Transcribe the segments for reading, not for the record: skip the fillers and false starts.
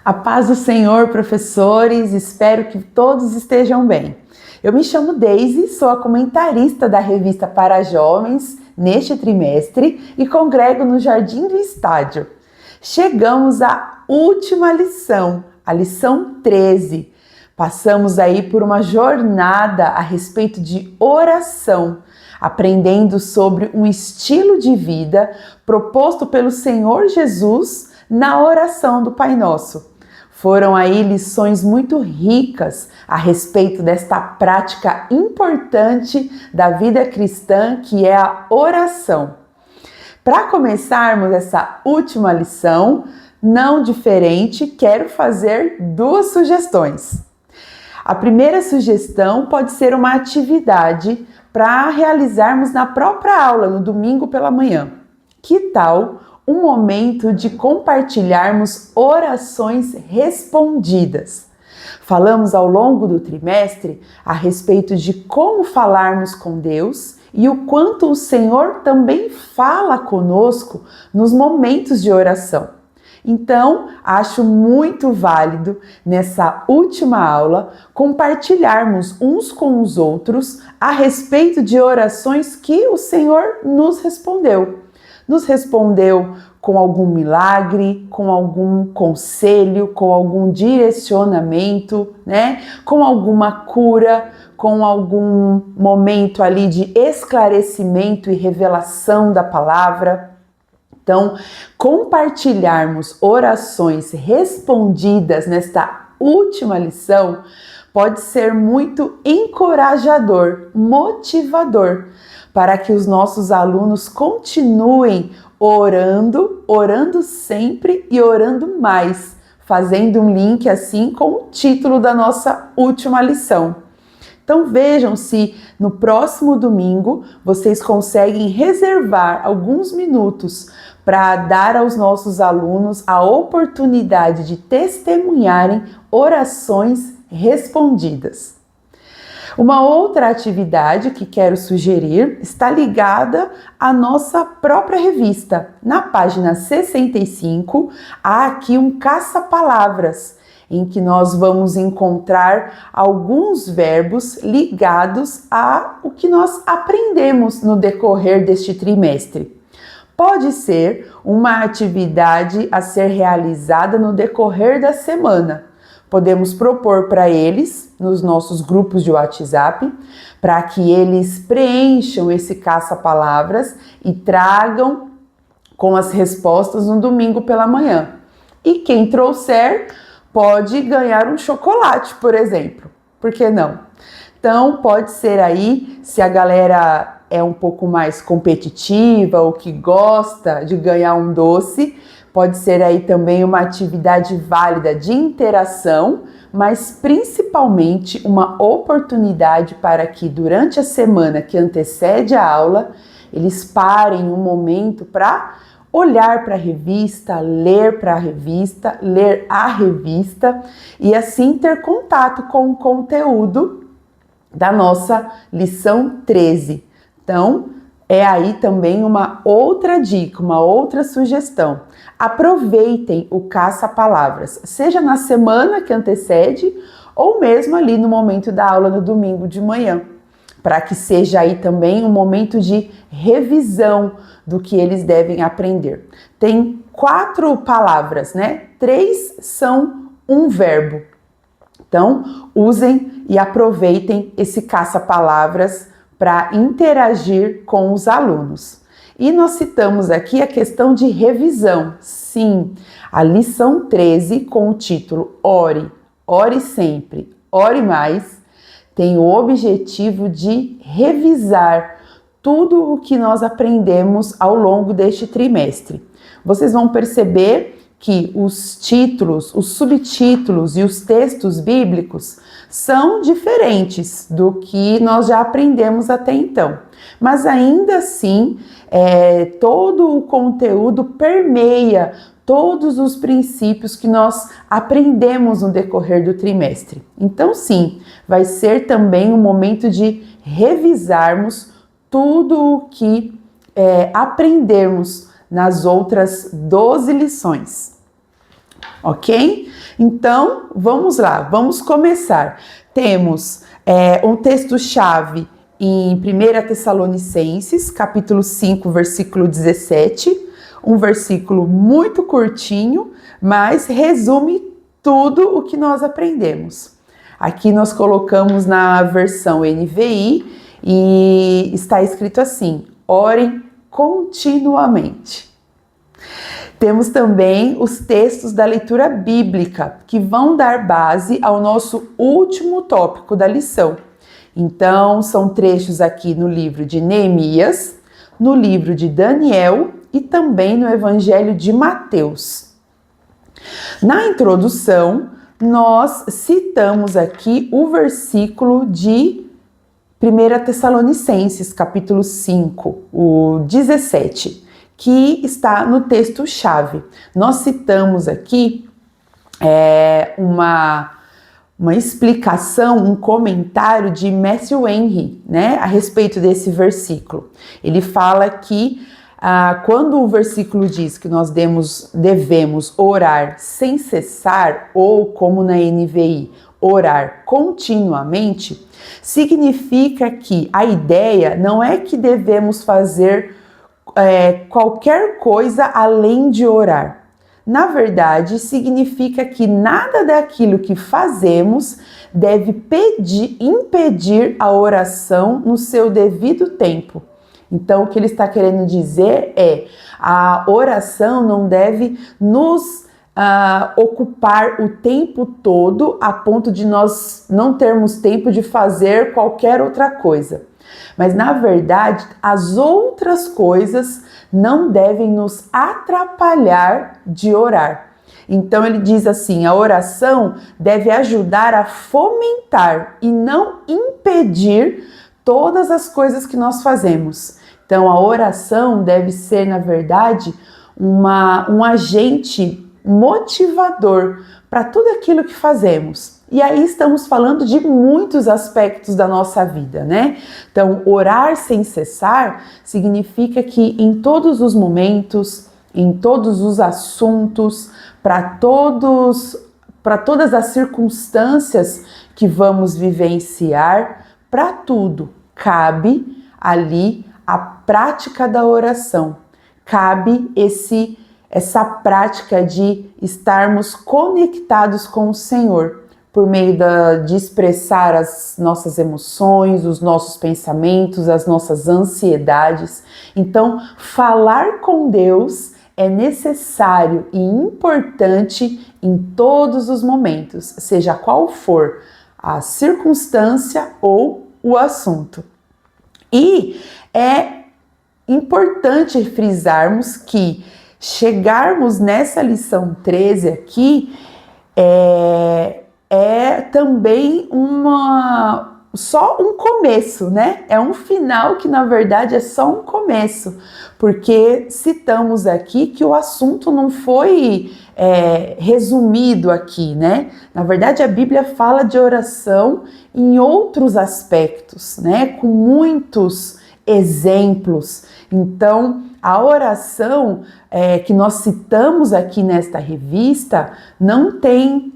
A paz do Senhor, professores, espero que todos estejam bem. Eu me chamo Deise, sou a comentarista da revista para jovens neste trimestre e congrego no Jardim do Estádio. Chegamos à última lição, a lição 13. Passamos aí por uma jornada a respeito de oração, aprendendo sobre um estilo de vida proposto pelo Senhor Jesus na oração do Pai Nosso. Foram aí lições muito ricas a respeito desta prática importante da vida cristã, que é a oração. Para começarmos essa última lição, não diferente, quero fazer duas sugestões. A primeira sugestão pode ser uma atividade para realizarmos na própria aula, no domingo pela manhã. Que tal um momento de compartilharmos orações respondidas? Falamos ao longo do trimestre a respeito de como falarmos com Deus e o quanto o Senhor também fala conosco nos momentos de oração. Então, acho muito válido, nessa última aula, compartilharmos uns com os outros a respeito de orações que o Senhor nos respondeu. Nos respondeu com algum milagre, com algum conselho, com algum direcionamento, né? Com alguma cura, com algum momento ali de esclarecimento e revelação da palavra. Então, compartilharmos orações respondidas nesta última lição pode ser muito encorajador, motivador, para que os nossos alunos continuem orando sempre e orando mais, fazendo um link assim com o título da nossa última lição. Então vejam se no próximo domingo vocês conseguem reservar alguns minutos para dar aos nossos alunos a oportunidade de testemunharem orações respondidas. Uma outra atividade que quero sugerir está ligada à nossa própria revista. Na página 65, há aqui um caça-palavras, em que nós vamos encontrar alguns verbos ligados ao que nós aprendemos no decorrer deste trimestre. Pode ser uma atividade a ser realizada no decorrer da semana. Podemos propor para eles, nos nossos grupos de WhatsApp, para que eles preencham esse caça-palavras e tragam com as respostas no domingo pela manhã. E quem trouxer pode ganhar um chocolate, por exemplo. Por que não? Então, pode ser aí, se a galera é um pouco mais competitiva ou que gosta de ganhar um doce, pode ser aí também uma atividade válida de interação, mas principalmente uma oportunidade para que durante a semana que antecede a aula, eles parem um momento para olhar para a revista, ler a revista e assim ter contato com o conteúdo da nossa lição 13. Então, é aí também uma outra dica, uma outra sugestão. Aproveitem o caça-palavras, seja na semana que antecede ou mesmo ali no momento da aula no domingo de manhã, para que seja aí também um momento de revisão do que eles devem aprender. Tem 4 palavras, né? 3 são um verbo. Então, usem e aproveitem esse caça-palavras para interagir com os alunos. E nós citamos aqui a questão de revisão. Sim, a lição 13 com o título Ore, ore sempre, ore mais, tem o objetivo de revisar tudo o que nós aprendemos ao longo deste trimestre. Vocês vão perceber que os títulos, os subtítulos e os textos bíblicos são diferentes do que nós já aprendemos até então. Mas ainda assim, todo o conteúdo permeia todos os princípios que nós aprendemos no decorrer do trimestre. Então sim, vai ser também um momento de revisarmos tudo o que aprendemos nas outras 12 lições. ok? Então, vamos lá, vamos começar. Temos um texto-chave em 1 Tessalonicenses, capítulo 5, versículo 17, um versículo muito curtinho, mas resume tudo o que nós aprendemos. Aqui nós colocamos na versão NVI e está escrito assim: orem continuamente. Temos também os textos da leitura bíblica, que vão dar base ao nosso último tópico da lição. Então, são trechos aqui no livro de Neemias, no livro de Daniel e também no Evangelho de Mateus. Na introdução, nós citamos aqui o versículo de 1 Tessalonicenses, capítulo 5, o 17, que está no texto-chave. Nós citamos aqui uma explicação, um comentário de Matthew Henry, né, a respeito desse versículo. Ele fala que quando o versículo diz que nós devemos orar sem cessar, ou como na NVI, orar continuamente, significa que a ideia não é que devemos fazer qualquer coisa além de orar. Na verdade, significa que nada daquilo que fazemos deve impedir a oração no seu devido tempo. Então, o que ele está querendo dizer é: a oração não deve nos ocupar o tempo todo a ponto de nós não termos tempo de fazer qualquer outra coisa. Mas, na verdade, as outras coisas não devem nos atrapalhar de orar. Então, ele diz assim: a oração deve ajudar a fomentar e não impedir todas as coisas que nós fazemos. Então, a oração deve ser, na verdade, um agente motivador para tudo aquilo que fazemos. E aí estamos falando de muitos aspectos da nossa vida, né? Então, orar sem cessar significa que em todos os momentos, em todos os assuntos, para todas as circunstâncias que vamos vivenciar, para tudo cabe ali a prática da oração. Cabe essa prática de estarmos conectados com o Senhor, por meio de expressar as nossas emoções, os nossos pensamentos, as nossas ansiedades. Então, falar com Deus é necessário e importante em todos os momentos, seja qual for a circunstância ou o assunto. E é importante frisarmos que chegarmos nessa lição 13 aqui é também só um começo, né? É um final que, na verdade, é só um começo, porque citamos aqui que o assunto não foi resumido aqui, né? Na verdade, a Bíblia fala de oração em outros aspectos, né? Com muitos exemplos. Então, a oração que nós citamos aqui nesta revista não tem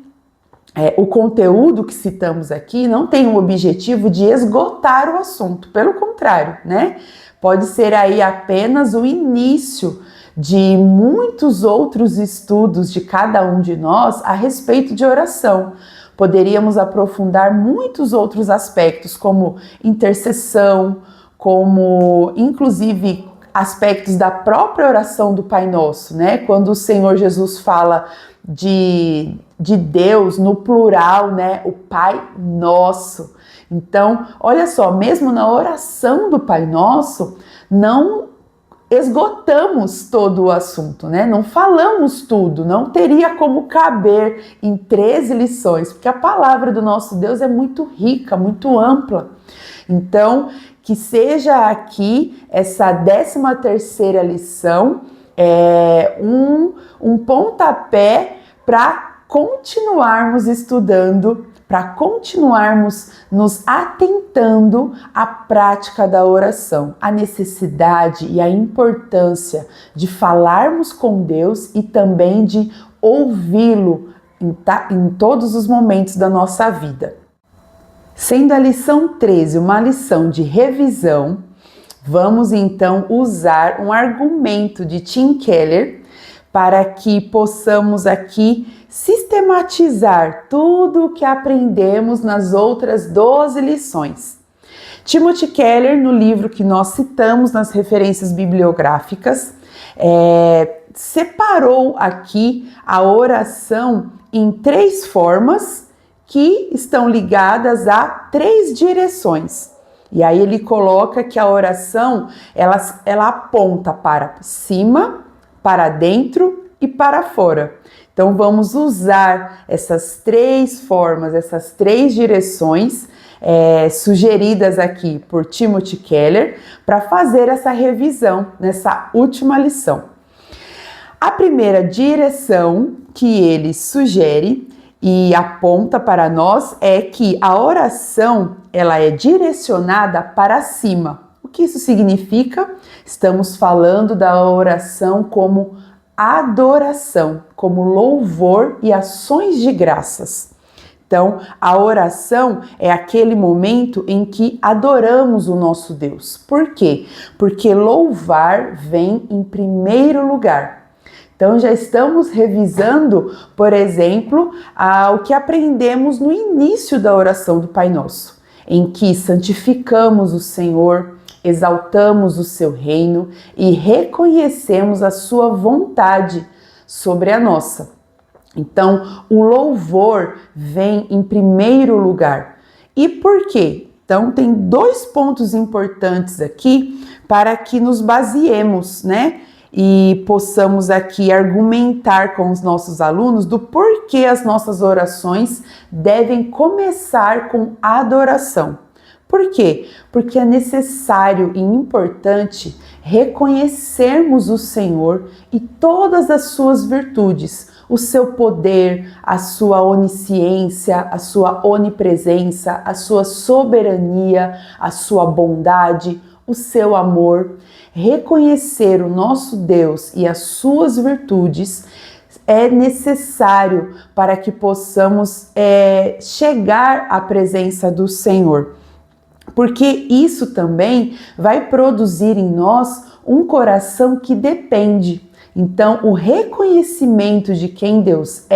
o conteúdo que citamos aqui não tem o objetivo de esgotar o assunto, pelo contrário, né? Pode ser aí apenas o início de muitos outros estudos de cada um de nós a respeito de oração. Poderíamos aprofundar muitos outros aspectos, como intercessão, como inclusive aspectos da própria oração do Pai Nosso, né? Quando o Senhor Jesus fala de Deus no plural, né? O Pai Nosso. Então, olha só, mesmo na oração do Pai Nosso, não esgotamos todo o assunto, né? Não falamos tudo, não teria como caber em 13 lições, porque a palavra do nosso Deus é muito rica, muito ampla. Então, que seja aqui essa 13ª lição um pontapé para continuarmos estudando, para continuarmos nos atentando à prática da oração, a necessidade e a importância de falarmos com Deus e também de ouvi-lo em todos os momentos da nossa vida. Sendo a lição 13 uma lição de revisão, vamos então usar um argumento de Tim Keller para que possamos aqui sistematizar tudo o que aprendemos nas outras 12 lições. Timothy Keller, no livro que nós citamos nas referências bibliográficas, separou aqui a oração em 3 formas que estão ligadas a 3 direções. E aí ele coloca que a oração, ela aponta para cima, para dentro e para fora. Então vamos usar essas 3 formas, essas 3 direções sugeridas aqui por Timothy Keller para fazer essa revisão nessa última lição. A primeira direção que ele sugere e aponta para nós é que a oração ela é direcionada para cima. O que isso significa? Estamos falando da oração como adoração, como louvor e ações de graças. Então, a oração é aquele momento em que adoramos o nosso Deus. Por quê? Porque louvar vem em primeiro lugar. Então, já estamos revisando, por exemplo, o que aprendemos no início da oração do Pai Nosso, em que santificamos o Senhor, exaltamos o seu reino e reconhecemos a sua vontade sobre a nossa. Então, o louvor vem em primeiro lugar. E por quê? Então, tem 2 pontos importantes aqui para que nos baseemos, né? E possamos aqui argumentar com os nossos alunos do porquê as nossas orações devem começar com adoração. Por quê? Porque é necessário e importante reconhecermos o Senhor e todas as suas virtudes, o seu poder, a sua onisciência, a sua onipresença, a sua soberania, a sua bondade, o seu amor. Reconhecer o nosso Deus e as suas virtudes é necessário para que possamos chegar à presença do Senhor. Porque isso também vai produzir em nós um coração que depende. Então, o reconhecimento de quem Deus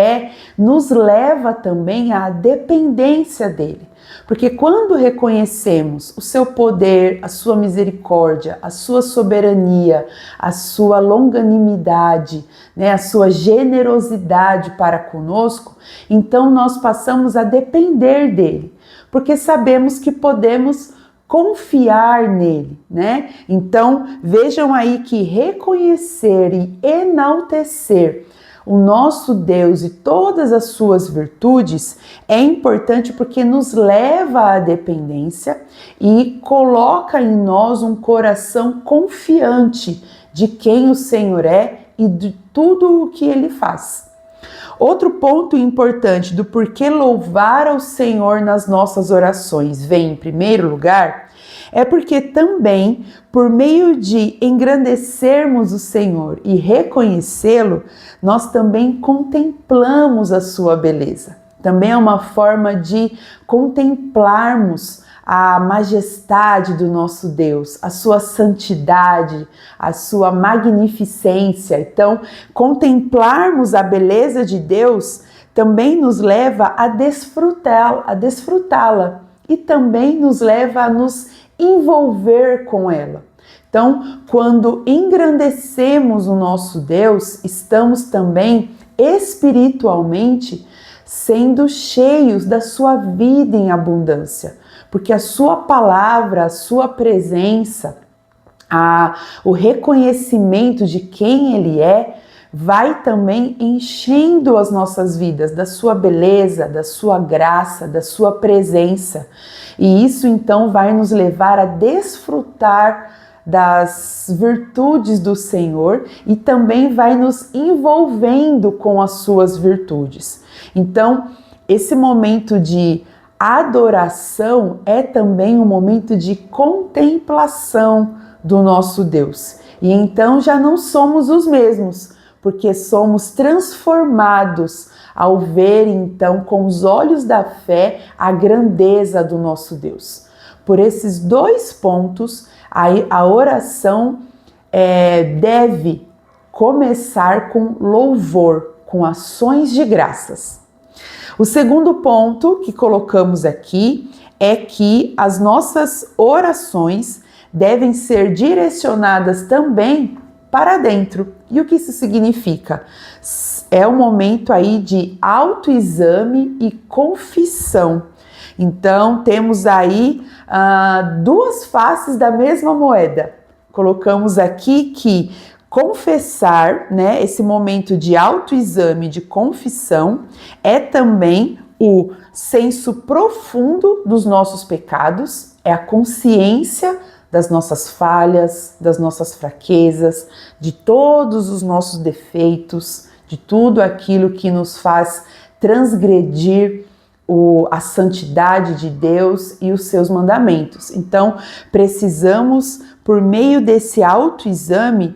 nos leva também à dependência dele. Porque quando reconhecemos o seu poder, a sua misericórdia, a sua soberania, a sua longanimidade, né, a sua generosidade para conosco, então nós passamos a depender dele. Porque sabemos que podemos confiar nele, né? Então, vejam aí que reconhecer e enaltecer o nosso Deus e todas as suas virtudes é importante porque nos leva à dependência e coloca em nós um coração confiante de quem o Senhor é e de tudo o que ele faz. Outro ponto importante do porquê louvar ao Senhor nas nossas orações vem em primeiro lugar é porque também, por meio de engrandecermos o Senhor e reconhecê-lo, nós também contemplamos a sua beleza. Também é uma forma de contemplarmos a majestade do nosso Deus, a sua santidade, a sua magnificência. Então, contemplarmos a beleza de Deus também nos leva a desfrutá-la e também nos leva a nos envolver com ela. Então, quando engrandecemos o nosso Deus, estamos também espiritualmente sendo cheios da sua vida em abundância, porque a sua palavra, a sua presença, o reconhecimento de quem ele vai também enchendo as nossas vidas da sua beleza, da sua graça, da sua presença. E isso então vai nos levar a desfrutar das virtudes do Senhor e também vai nos envolvendo com as suas virtudes. Então, esse momento de adoração é também um momento de contemplação do nosso Deus. E então já não somos os mesmos, porque somos transformados ao ver então com os olhos da fé a grandeza do nosso Deus. Por esses dois pontos, a oração deve começar com louvor, com ações de graças. O segundo ponto que colocamos aqui é que as nossas orações devem ser direcionadas também para dentro. E o que isso significa? É um momento aí de autoexame e confissão. Então, temos aí duas faces da mesma moeda. Colocamos aqui que confessar, né, esse momento de autoexame, de confissão, é também o senso profundo dos nossos pecados, é a consciência das nossas falhas, das nossas fraquezas, de todos os nossos defeitos, de tudo aquilo que nos faz transgredir a santidade de Deus e os seus mandamentos. Então, precisamos, por meio desse autoexame,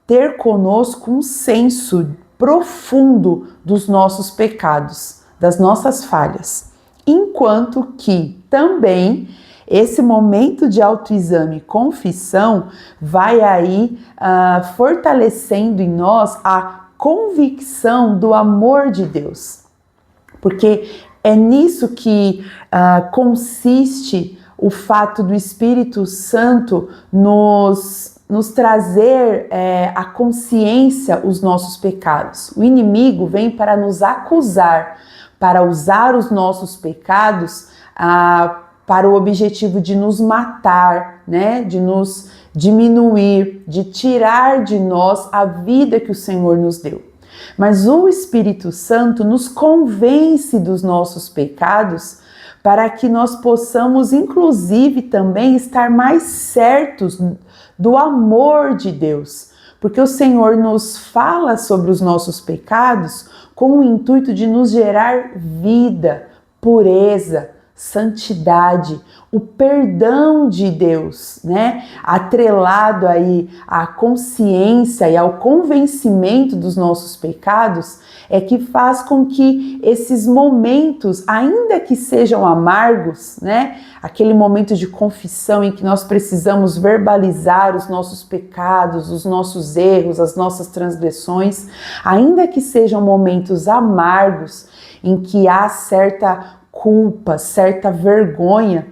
ter conosco um senso profundo dos nossos pecados, das nossas falhas. Enquanto que também esse momento de autoexame e confissão vai aí fortalecendo em nós a convicção do amor de Deus. Porque é nisso que consiste o fato do Espírito Santo nos trazer à consciência os nossos pecados. O inimigo vem para nos acusar, para usar os nossos pecados para o objetivo de nos matar, né? De nos diminuir, de tirar de nós a vida que o Senhor nos deu. Mas o Espírito Santo nos convence dos nossos pecados para que nós possamos, inclusive, também estar mais certos do amor de Deus. Porque o Senhor nos fala sobre os nossos pecados com o intuito de nos gerar vida, pureza, santidade, o perdão de Deus, né? Atrelado aí à consciência e ao convencimento dos nossos pecados, é que faz com que esses momentos, ainda que sejam amargos, né? Aquele momento de confissão em que nós precisamos verbalizar os nossos pecados, os nossos erros, as nossas transgressões, ainda que sejam momentos amargos, em que há certa culpa, certa vergonha,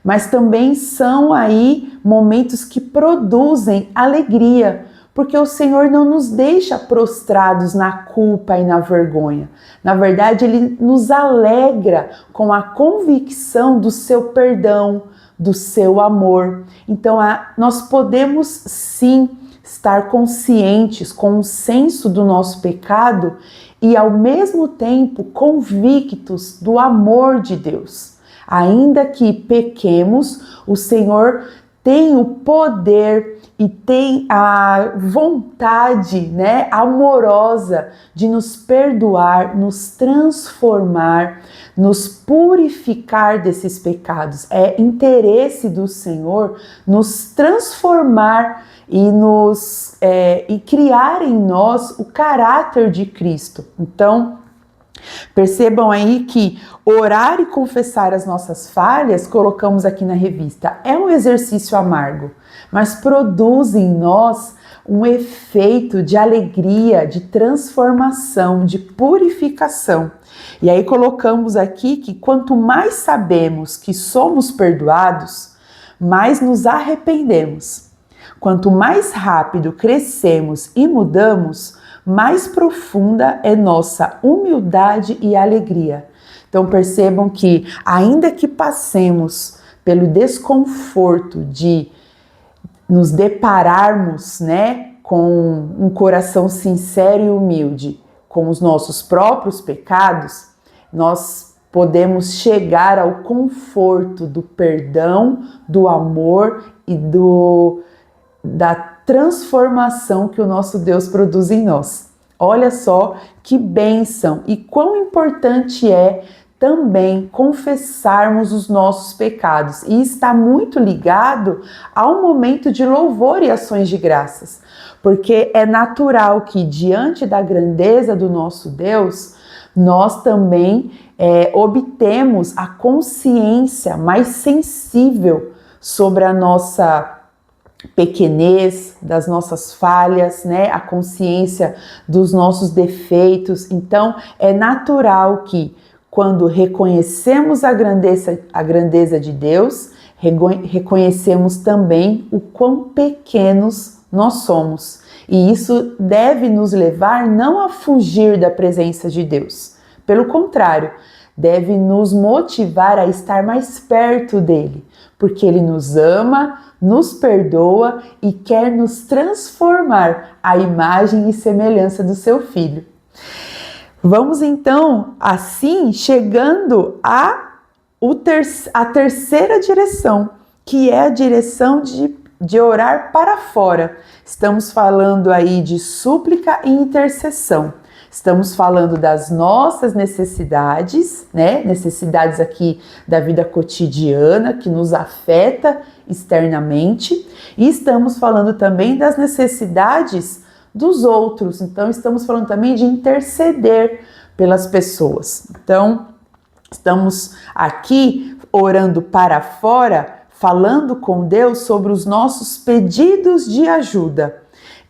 mas também são aí momentos que produzem alegria, porque o Senhor não nos deixa prostrados na culpa e na vergonha. Na verdade, Ele nos alegra com a convicção do seu perdão, do seu amor. Então, nós podemos sim estar conscientes com o senso do nosso pecado e ao mesmo tempo convictos do amor de Deus. Ainda que pequemos, o Senhor tem o poder e tem a vontade, né, amorosa de nos perdoar, nos transformar, nos purificar desses pecados. É interesse do Senhor nos transformar e criar em nós o caráter de Cristo. Então, percebam aí que orar e confessar as nossas falhas, colocamos aqui na revista, é um exercício amargo, mas produz em nós um efeito de alegria, de transformação, de purificação. E aí colocamos aqui que quanto mais sabemos que somos perdoados, mais nos arrependemos. Quanto mais rápido crescemos e mudamos, mais profunda é nossa humildade e alegria. Então percebam que, ainda que passemos pelo desconforto de nos depararmos, né, com um coração sincero e humilde, com os nossos próprios pecados, nós podemos chegar ao conforto do perdão, do amor e da transformação que o nosso Deus produz em nós. Olha só que bênção e quão importante é também confessarmos os nossos pecados. E está muito ligado ao momento de louvor e ações de graças. Porque é natural que diante da grandeza do nosso Deus, nós também obtemos a consciência mais sensível sobre a nossa pequenez, das nossas falhas, né? A consciência dos nossos defeitos. Então, é natural que quando reconhecemos a grandeza de Deus, reconhecemos também o quão pequenos nós somos. E isso deve nos levar não a fugir da presença de Deus. Pelo contrário, deve nos motivar a estar mais perto dele, porque ele nos ama, nos perdoa e quer nos transformar à imagem e semelhança do seu Filho. Vamos então, assim, chegando à terceira direção, que é a direção de orar para fora. Estamos falando aí de súplica e intercessão. Estamos falando das nossas necessidades, né? Necessidades aqui da vida cotidiana que nos afeta externamente. E estamos falando também das necessidades dos outros. Então, estamos falando também de interceder pelas pessoas. Então, estamos aqui orando para fora, falando com Deus sobre os nossos pedidos de ajuda.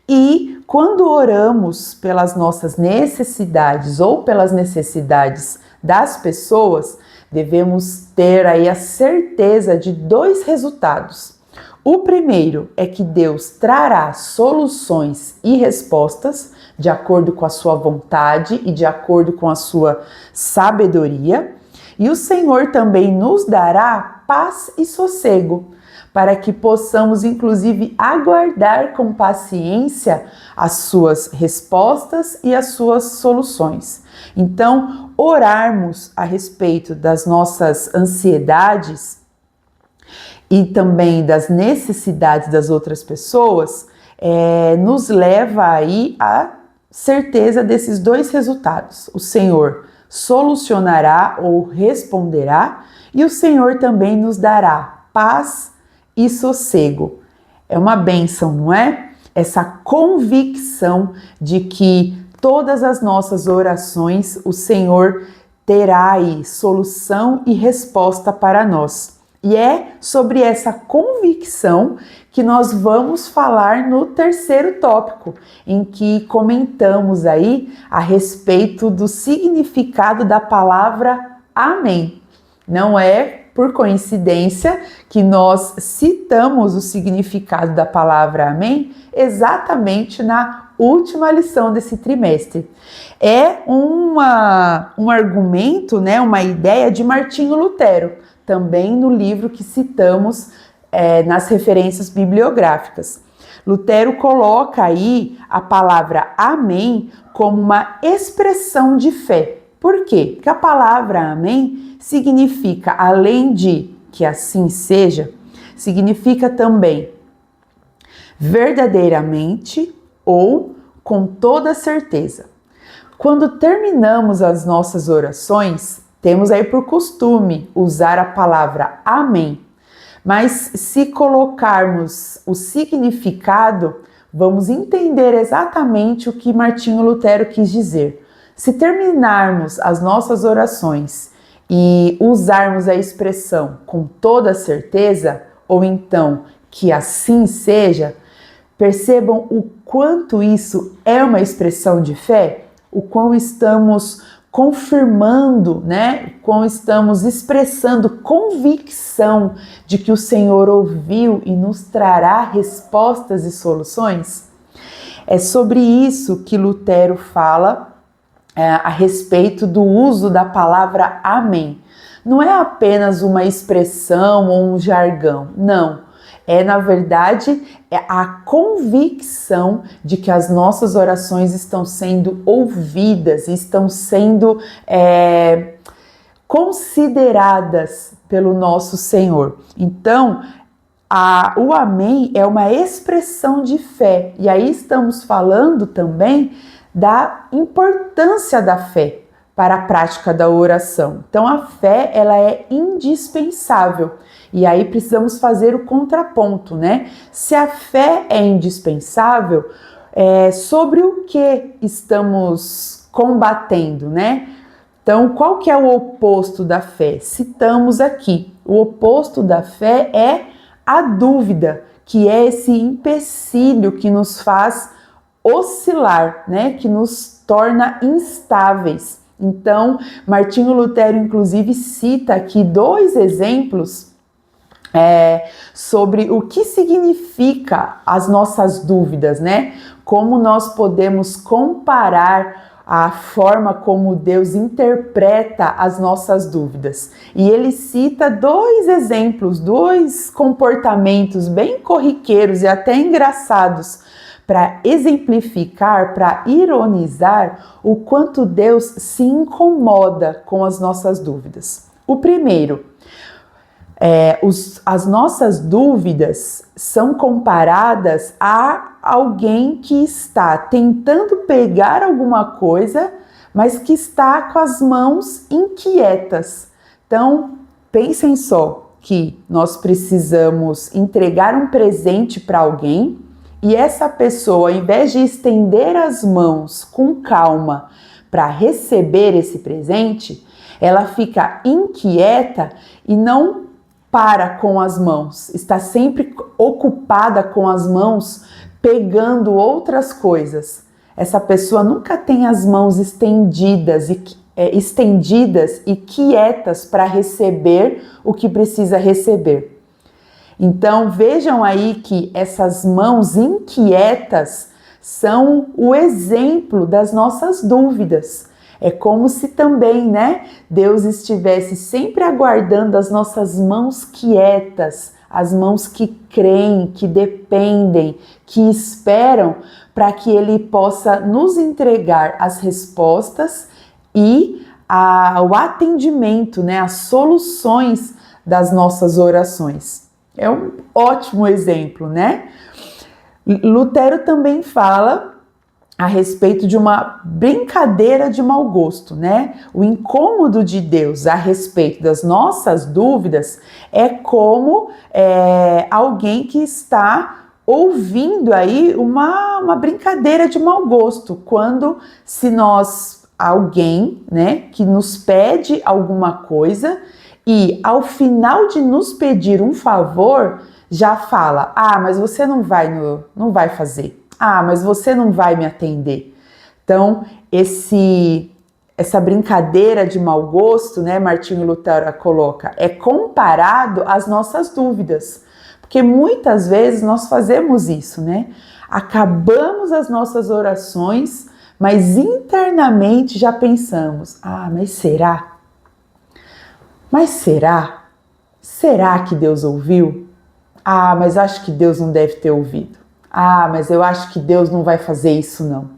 E quando oramos pelas nossas necessidades ou pelas necessidades das pessoas, devemos ter aí a certeza de 2 resultados. O primeiro é que Deus trará soluções e respostas de acordo com a sua vontade e de acordo com a sua sabedoria. E o Senhor também nos dará paz e sossego, para que possamos, inclusive, aguardar com paciência as suas respostas e as suas soluções. Então, orarmos a respeito das nossas ansiedades e também das necessidades das outras pessoas, nos leva aí à certeza desses 2 resultados. O Senhor solucionará ou responderá e o Senhor também nos dará paz e sossego. É uma bênção, não é? Essa convicção de que todas as nossas orações o Senhor terá aí solução e resposta para nós. E é sobre essa convicção que nós vamos falar no terceiro tópico, em que comentamos aí a respeito do significado da palavra amém. Não é por coincidência que nós citamos o significado da palavra amém exatamente na última lição desse trimestre. É um argumento, né, uma ideia de Martinho Lutero, também no livro que citamos nas referências bibliográficas. Lutero coloca aí a palavra amém como uma expressão de fé. Por quê? Porque a palavra amém significa, além de que assim seja, significa também verdadeiramente ou com toda certeza. Quando terminamos as nossas orações, temos aí por costume usar a palavra amém. Mas se colocarmos o significado, vamos entender exatamente o que Martinho Lutero quis dizer. Se terminarmos as nossas orações e usarmos a expressão com toda certeza, ou então que assim seja, percebam o quanto isso é uma expressão de fé, o quão estamos confirmando, né? O quão estamos expressando convicção de que o Senhor ouviu e nos trará respostas e soluções. É sobre isso que Lutero fala a respeito do uso da palavra amém. Não é apenas uma expressão ou um jargão, não. É, na verdade, a convicção de que as nossas orações estão sendo ouvidas, estão sendo consideradas pelo nosso Senhor. Então, o amém é uma expressão de fé. E aí estamos falando também da importância da fé para a prática da oração. Então a fé, ela é indispensável. E aí precisamos fazer o contraponto, né? Se a fé é indispensável, sobre o que estamos combatendo, né? Então, qual que é o oposto da fé? Citamos aqui. O oposto da fé é a dúvida, que é esse empecilho que nos faz oscilar, né? Que nos torna instáveis. Então, Martinho Lutero, inclusive, cita aqui 2 exemplos sobre o que significa as nossas dúvidas, né? Como nós podemos comparar a forma como Deus interpreta as nossas dúvidas. E ele cita 2 exemplos, 2 comportamentos bem corriqueiros e até engraçados para exemplificar, para ironizar o quanto Deus se incomoda com as nossas dúvidas. O primeiro, as nossas dúvidas são comparadas a alguém que está tentando pegar alguma coisa, mas que está com as mãos inquietas. Então, pensem só que nós precisamos entregar um presente para alguém e essa pessoa, ao invés de estender as mãos com calma para receber esse presente, ela fica inquieta e não para com as mãos, está sempre ocupada com as mãos, pegando outras coisas. Essa pessoa nunca tem as mãos estendidas e quietas para receber o que precisa receber. Então vejam aí que essas mãos inquietas são o exemplo das nossas dúvidas. É como se também, né, Deus estivesse sempre aguardando as nossas mãos quietas, as mãos que creem, que dependem, que esperam para que Ele possa nos entregar as respostas e o atendimento, né, as soluções das nossas orações. É um ótimo exemplo, né? Lutero também fala a respeito de uma brincadeira de mau gosto, né? O incômodo de Deus a respeito das nossas dúvidas é como alguém que está ouvindo aí uma brincadeira de mau gosto, quando alguém, né, que nos pede alguma coisa e ao final de nos pedir um favor, já fala, mas você não vai fazer. Mas você não vai me atender. Então, essa brincadeira de mau gosto, né, Martinho Lutero coloca, é comparado às nossas dúvidas. Porque muitas vezes nós fazemos isso, né? Acabamos as nossas orações, mas internamente já pensamos, mas será? Mas será? Será que Deus ouviu? Mas acho que Deus não deve ter ouvido. Mas eu acho que Deus não vai fazer isso não.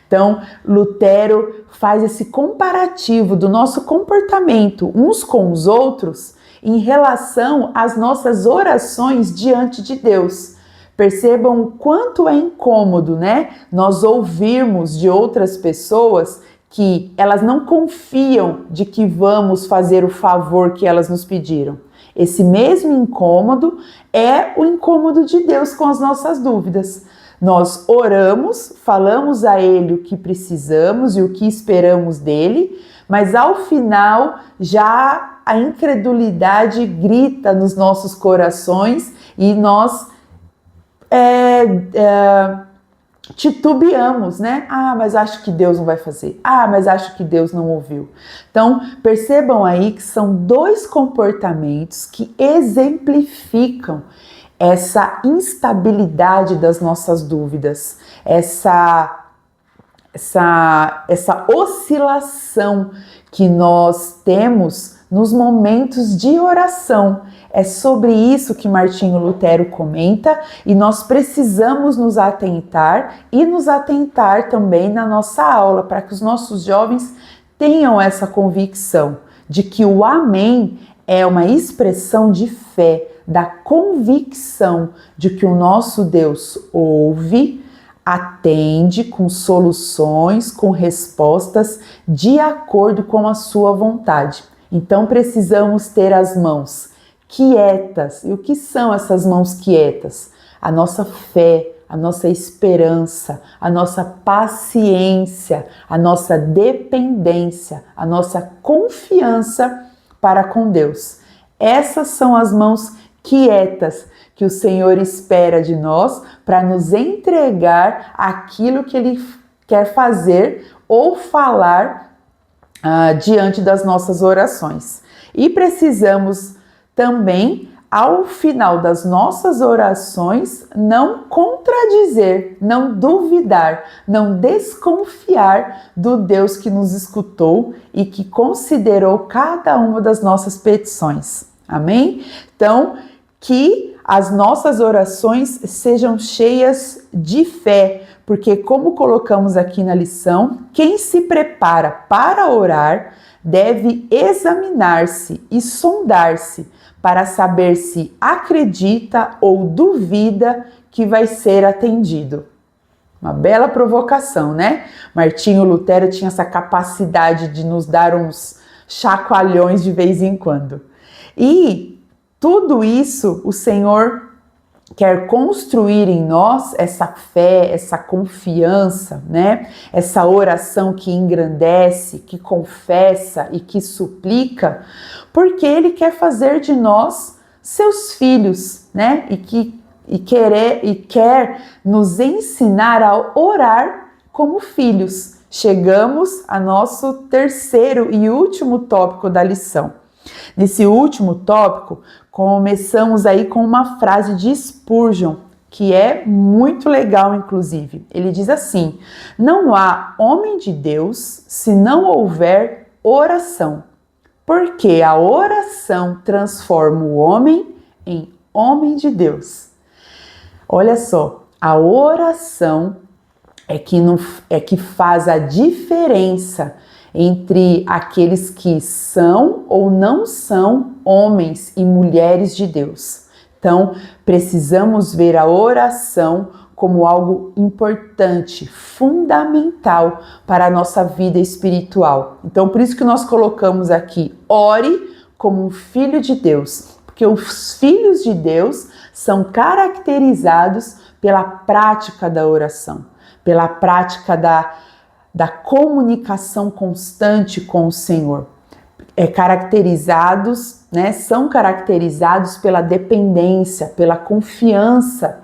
Então, Lutero faz esse comparativo do nosso comportamento uns com os outros em relação às nossas orações diante de Deus. Percebam o quanto é incômodo, né? Nós ouvirmos de outras pessoas que elas não confiam de que vamos fazer o favor que elas nos pediram. Esse mesmo incômodo é o incômodo de Deus com as nossas dúvidas. Nós oramos, falamos a Ele o que precisamos e o que esperamos dele, mas ao final já a incredulidade grita nos nossos corações e nós titubeamos, né? Mas acho que Deus não vai fazer. Mas acho que Deus não ouviu. Então, percebam aí que são 2 comportamentos que exemplificam essa instabilidade das nossas dúvidas, essa oscilação que nós temos nos momentos de oração. É sobre isso que Martinho Lutero comenta e nós precisamos nos atentar e nos atentar também na nossa aula para que os nossos jovens tenham essa convicção de que o amém é uma expressão de fé, da convicção de que o nosso Deus ouve, atende com soluções, com respostas de acordo com a sua vontade. Então precisamos ter as mãos quietas. E o que são essas mãos quietas? A nossa fé, a nossa esperança, a nossa paciência, a nossa dependência, a nossa confiança para com Deus. Essas são as mãos quietas que o Senhor espera de nós para nos entregar aquilo que Ele quer fazer ou falar diante das nossas orações. E precisamos também, ao final das nossas orações, não contradizer, não duvidar, não desconfiar do Deus que nos escutou e que considerou cada uma das nossas petições. Amém? Então, que as nossas orações sejam cheias de fé, porque como colocamos aqui na lição, quem se prepara para orar deve examinar-se e sondar-se para saber se acredita ou duvida que vai ser atendido. Uma bela provocação, né? Martinho Lutero tinha essa capacidade de nos dar uns chacoalhões de vez em quando. E tudo isso o Senhor quer construir em nós, essa fé, essa confiança, né? Essa oração que engrandece, que confessa e que suplica, porque Ele quer fazer de nós seus filhos, né? E quer nos ensinar a orar como filhos. Chegamos a nosso terceiro e último tópico da lição. Nesse último tópico, começamos aí com uma frase de Spurgeon, que é muito legal, inclusive. Ele diz assim: não há homem de Deus se não houver oração, porque a oração transforma o homem em homem de Deus. Olha só, a oração é que faz a diferença entre aqueles que são ou não são homens e mulheres de Deus. Então, precisamos ver a oração como algo importante, fundamental para a nossa vida espiritual. Então, por isso que nós colocamos aqui, ore como um filho de Deus, porque os filhos de Deus são caracterizados pela prática da oração, pela prática da comunicação constante com o Senhor. São caracterizados pela dependência, pela confiança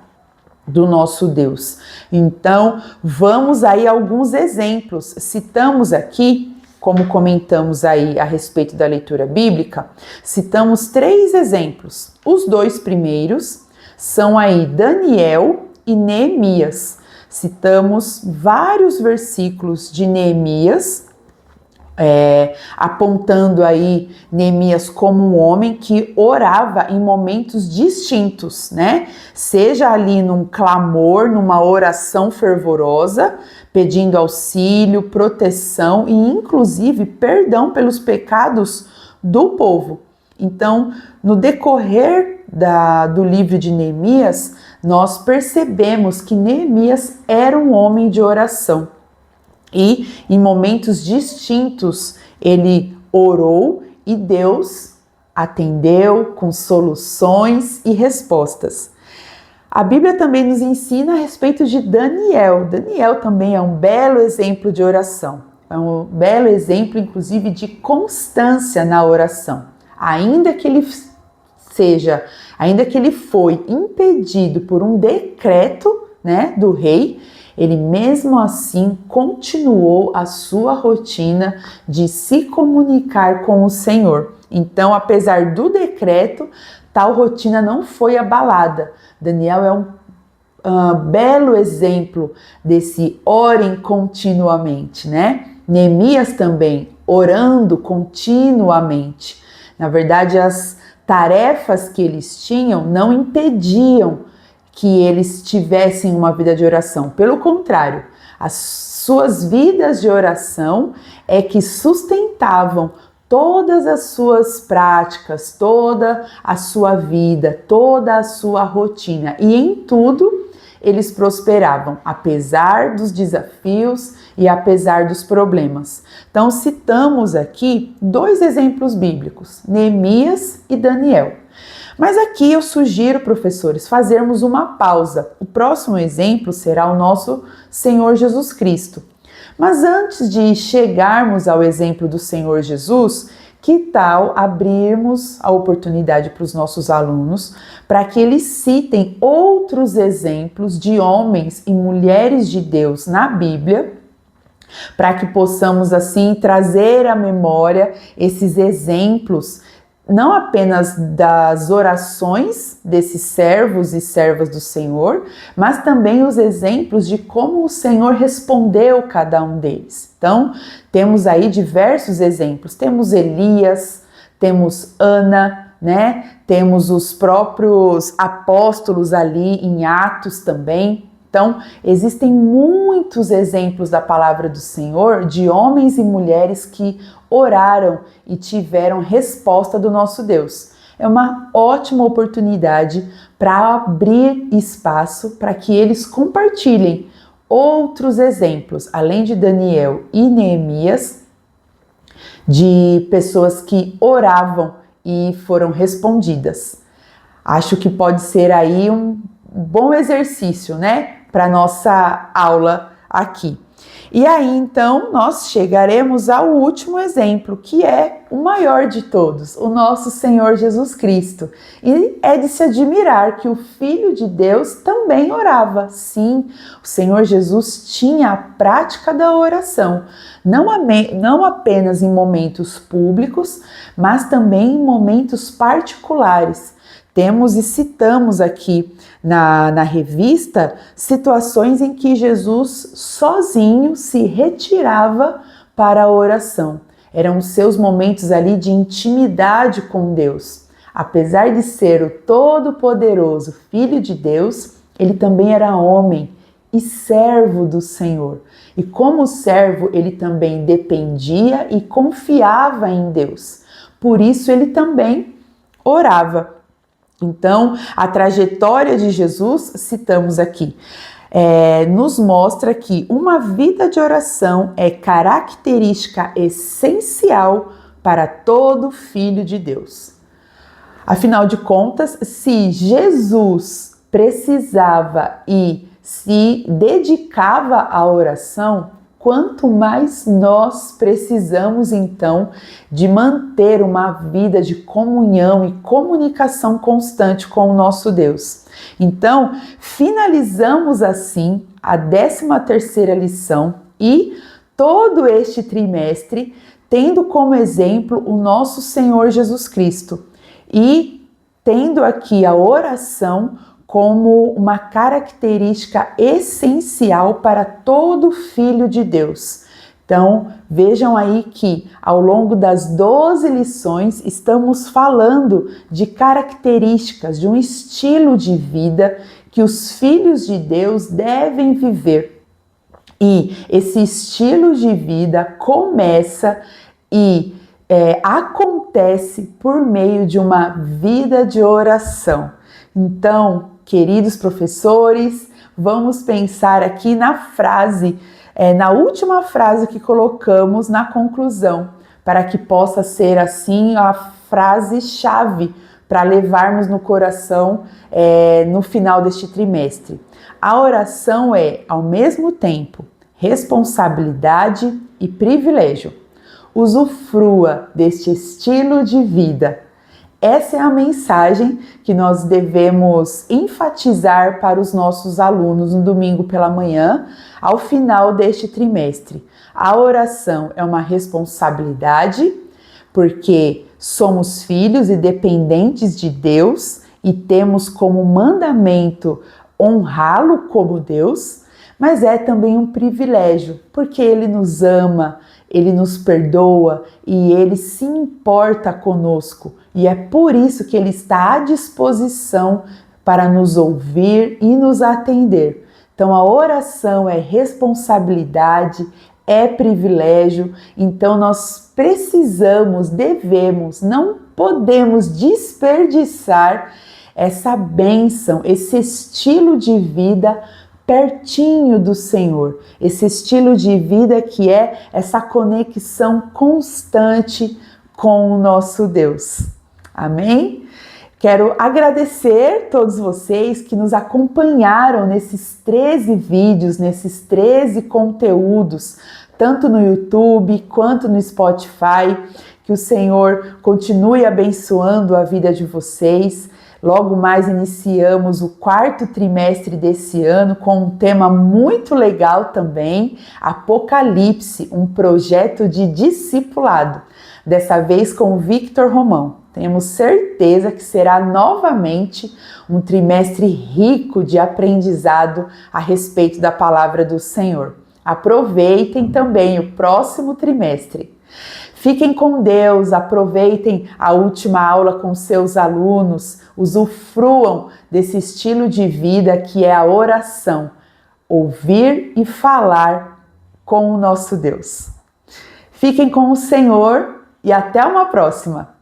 do nosso Deus. Então, vamos aí a alguns exemplos. Citamos aqui, como comentamos aí a respeito da leitura bíblica, citamos 3 exemplos. Os 2 primeiros são aí Daniel e Neemias. Citamos vários versículos de Neemias, apontando aí Neemias como um homem que orava em momentos distintos, né? Seja ali num clamor, numa oração fervorosa, pedindo auxílio, proteção e inclusive perdão pelos pecados do povo. Então, no decorrer do livro de Neemias, nós percebemos que Neemias era um homem de oração. E em momentos distintos ele orou e Deus atendeu com soluções e respostas. A Bíblia também nos ensina a respeito de Daniel. Daniel também é um belo exemplo de oração. É um belo exemplo, inclusive, de constância na oração. Ainda que ele foi impedido por um decreto, né, do rei, ele mesmo assim continuou a sua rotina de se comunicar com o Senhor. Então, apesar do decreto, tal rotina não foi abalada. Daniel é um belo exemplo desse orem continuamente, né? Neemias também, orando continuamente. Na verdade, as tarefas que eles tinham não impediam que eles tivessem uma vida de oração. Pelo contrário, as suas vidas de oração é que sustentavam todas as suas práticas, toda a sua vida, toda a sua rotina. E em tudo, eles prosperavam, apesar dos desafios e apesar dos problemas. Então, citamos aqui 2 exemplos bíblicos, Neemias e Daniel. Mas aqui eu sugiro, professores, fazermos uma pausa. O próximo exemplo será o nosso Senhor Jesus Cristo. Mas antes de chegarmos ao exemplo do Senhor Jesus, que tal abrirmos a oportunidade para os nossos alunos para que eles citem outros exemplos de homens e mulheres de Deus na Bíblia, para que possamos assim trazer à memória esses exemplos, não apenas das orações desses servos e servas do Senhor, mas também os exemplos de como o Senhor respondeu cada um deles. Então, temos aí diversos exemplos. Temos Elias, temos Ana, né? Temos os próprios apóstolos ali em Atos também. Então, existem muitos exemplos da palavra do Senhor de homens e mulheres que oraram e tiveram resposta do nosso Deus. É uma ótima oportunidade para abrir espaço para que eles compartilhem outros exemplos, além de Daniel e Neemias, de pessoas que oravam e foram respondidas. Acho que pode ser aí um bom exercício, né, para nossa aula aqui. E aí, então, nós chegaremos ao último exemplo, que é o maior de todos, o nosso Senhor Jesus Cristo. E é de se admirar que o Filho de Deus também orava. Sim, o Senhor Jesus tinha a prática da oração, não apenas em momentos públicos, mas também em momentos particulares. Temos e citamos aqui na revista situações em que Jesus sozinho se retirava para a oração. Eram os seus momentos ali de intimidade com Deus. Apesar de ser o Todo-Poderoso Filho de Deus, ele também era homem e servo do Senhor. E como servo, ele também dependia e confiava em Deus. Por isso, ele também orava. Então, a trajetória de Jesus, citamos aqui, nos mostra que uma vida de oração é característica essencial para todo filho de Deus. Afinal de contas, se Jesus precisava e se dedicava à oração, quanto mais nós precisamos então de manter uma vida de comunhão e comunicação constante com o nosso Deus. Então, finalizamos assim a 13ª lição e todo este trimestre tendo como exemplo o nosso Senhor Jesus Cristo e tendo aqui a oração como uma característica essencial para todo filho de Deus. Então, vejam aí que ao longo das 12 lições estamos falando de características, de um estilo de vida que os filhos de Deus devem viver. E esse estilo de vida começa e acontece por meio de uma vida de oração. Então, queridos professores, vamos pensar aqui na frase, na última frase que colocamos na conclusão, para que possa ser assim a frase-chave para levarmos no coração no final deste trimestre. A oração é, ao mesmo tempo, responsabilidade e privilégio. Usufrua deste estilo de vida. Essa é a mensagem que nós devemos enfatizar para os nossos alunos no domingo pela manhã, ao final deste trimestre. A oração é uma responsabilidade, porque somos filhos e dependentes de Deus e temos como mandamento honrá-lo como Deus, mas é também um privilégio, porque Ele nos ama, Ele nos perdoa e Ele se importa conosco. E é por isso que Ele está à disposição para nos ouvir e nos atender. Então, a oração é responsabilidade, é privilégio. Então, nós precisamos, devemos, não podemos desperdiçar essa bênção, esse estilo de vida pertinho do Senhor, esse estilo de vida que é essa conexão constante com o nosso Deus. Amém? Quero agradecer todos vocês que nos acompanharam nesses 13 vídeos, nesses 13 conteúdos, tanto no YouTube quanto no Spotify. Que o Senhor continue abençoando a vida de vocês. Logo mais iniciamos o 4º trimestre desse ano com um tema muito legal também, Apocalipse, um projeto de discipulado. Dessa vez com o Victor Romão. Temos certeza que será novamente um trimestre rico de aprendizado a respeito da palavra do Senhor. Aproveitem também o próximo trimestre. Fiquem com Deus, aproveitem a última aula com seus alunos, usufruam desse estilo de vida que é a oração, ouvir e falar com o nosso Deus. Fiquem com o Senhor e até uma próxima!